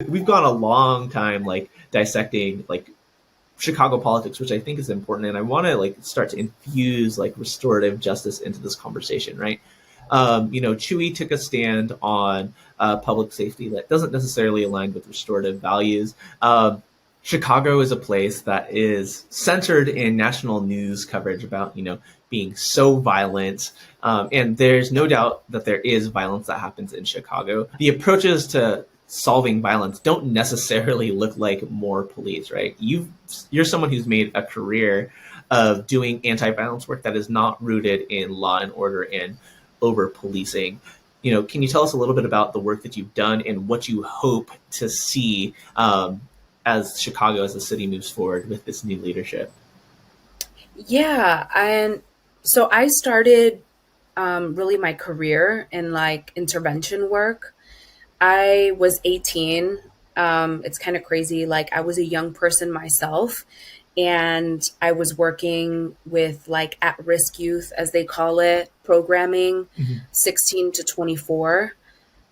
we've gone a long time like dissecting like Chicago politics, which I think is important, and I want to like start to infuse like restorative justice into this conversation, right? Chewy took a stand on public safety that doesn't necessarily align with restorative values. Chicago is a place that is centered in national news coverage about, being so violent. And there's no doubt that there is violence that happens in Chicago. The approaches to solving violence don't necessarily look like more police, right? You're someone who's made a career of doing anti-violence work that is not rooted in law and order and over policing. Can you tell us a little bit about the work that you've done and what you hope to see as Chicago, as the city moves forward with this new leadership? Yeah, and so I started really my career in like intervention work. I was 18. It's kind of crazy. Like I was a young person myself, and I was working with like at-risk youth, as they call it, programming, 16 to 24.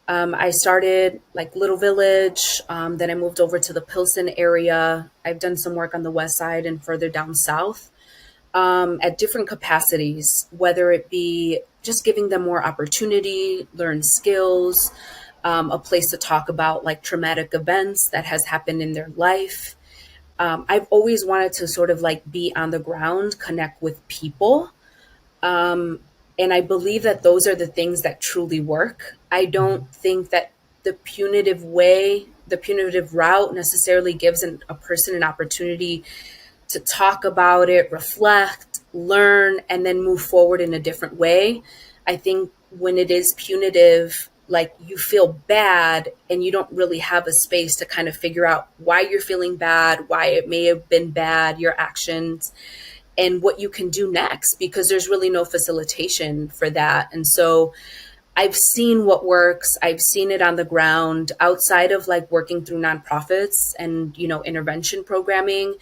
I started like Little Village. Then I moved over to the Pilsen area. I've done some work on the west side and further down south at different capacities, whether it be just giving them more opportunity, learn skills, a place to talk about like traumatic events that has happened in their life. I've always wanted to sort of like be on the ground, connect with people. And I believe that those are the things that truly work. I don't think that the punitive route necessarily gives a person an opportunity to talk about it, reflect, learn, and then move forward in a different way. I think when it is punitive, like you feel bad and you don't really have a space to kind of figure out why you're feeling bad, why it may have been bad, your actions, and what you can do next, because there's really no facilitation for that. And so I've seen what works. I've seen it on the ground outside of like working through nonprofits and, intervention programming.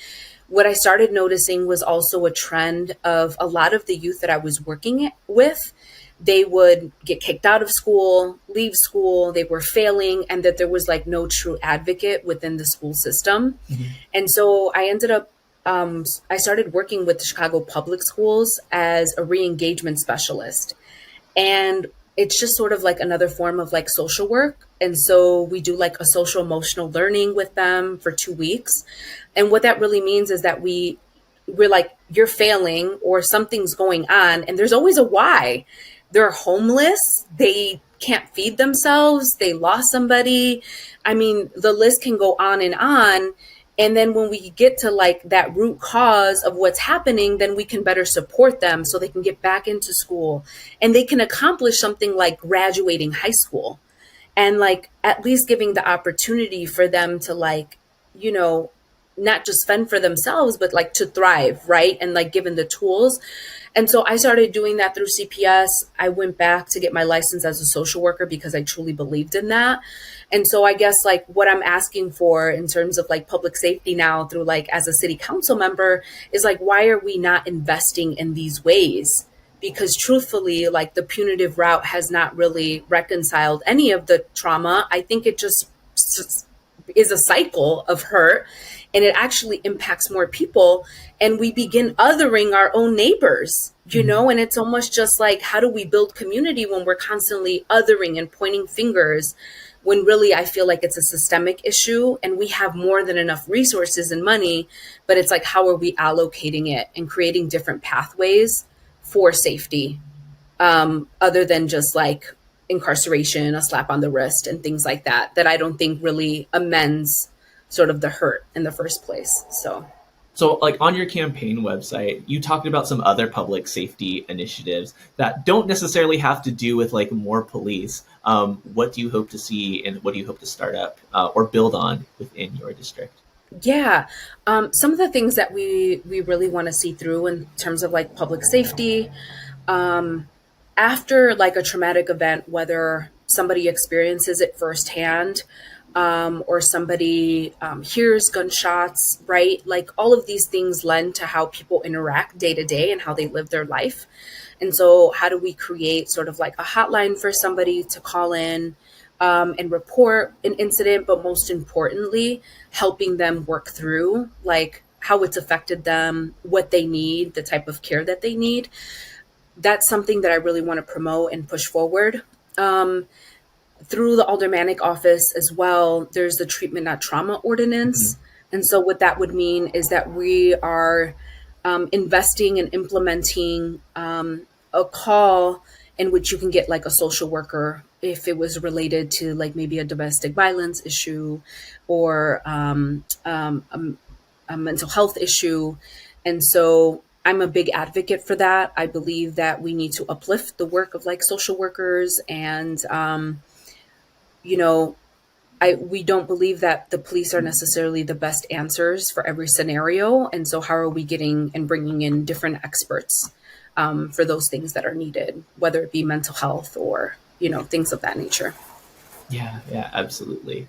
What I started noticing was also a trend of a lot of the youth that I was working with. They would get kicked out of school, leave school, they were failing, and that there was like no true advocate within the school system. And so I ended up, I started working with the Chicago Public Schools as a re-engagement specialist. And it's just sort of like another form of like social work. And so we do like a social emotional learning with them for 2 weeks. And what that really means is that we're like, you're failing or something's going on, and there's always a why. They're homeless. They can't feed themselves. They lost somebody. I mean, the list can go on and on. And then when we get to like that root cause of what's happening, then we can better support them so they can get back into school and they can accomplish something like graduating high school, and like at least giving the opportunity for them to like, not just fend for themselves, but like to thrive, right? And like given the tools. And so I started doing that through CPS. I went back to get my license as a social worker because I truly believed in that. And so I guess like what I'm asking for in terms of like public safety now through like as a city council member is like, why are we not investing in these ways? Because truthfully, like the punitive route has not really reconciled any of the trauma. I think it just is a cycle of hurt, and it actually impacts more people. And we begin othering our own neighbors, and it's almost just like, how do we build community when we're constantly othering and pointing fingers, when really I feel like it's a systemic issue and we have more than enough resources and money, but it's like, how are we allocating it and creating different pathways for safety, other than just like incarceration, a slap on the wrist and things like that I don't think really amends sort of the hurt in the first place. So like on your campaign website, you talked about some other public safety initiatives that don't necessarily have to do with like more police. What do you hope to see and what do you hope to start up or build on within your district? Yeah. Some of the things that we really want to see through in terms of like public safety, after like a traumatic event, whether somebody experiences it firsthand, or somebody hears gunshots, right? Like all of these things lend to how people interact day to day and how they live their life. And so how do we create sort of like a hotline for somebody to call in, and report an incident, but most importantly, helping them work through like how it's affected them, what they need, the type of care that they need. That's something that I really want to promote and push forward. Through the aldermanic office as well, there's the treatment not trauma Mhm. ordinance. And so, what that would mean is that we are investing and implementing a call in which you can get like a social worker if it was related to like maybe a domestic violence issue or a mental health issue. And so I'm a big advocate for that. I believe that we need to uplift the work of like social workers and, you know, we don't believe that the police are necessarily the best answers for every scenario. And so, how are we getting and bringing in different experts for those things that are needed, whether it be mental health or, things of that nature? Yeah, yeah, absolutely.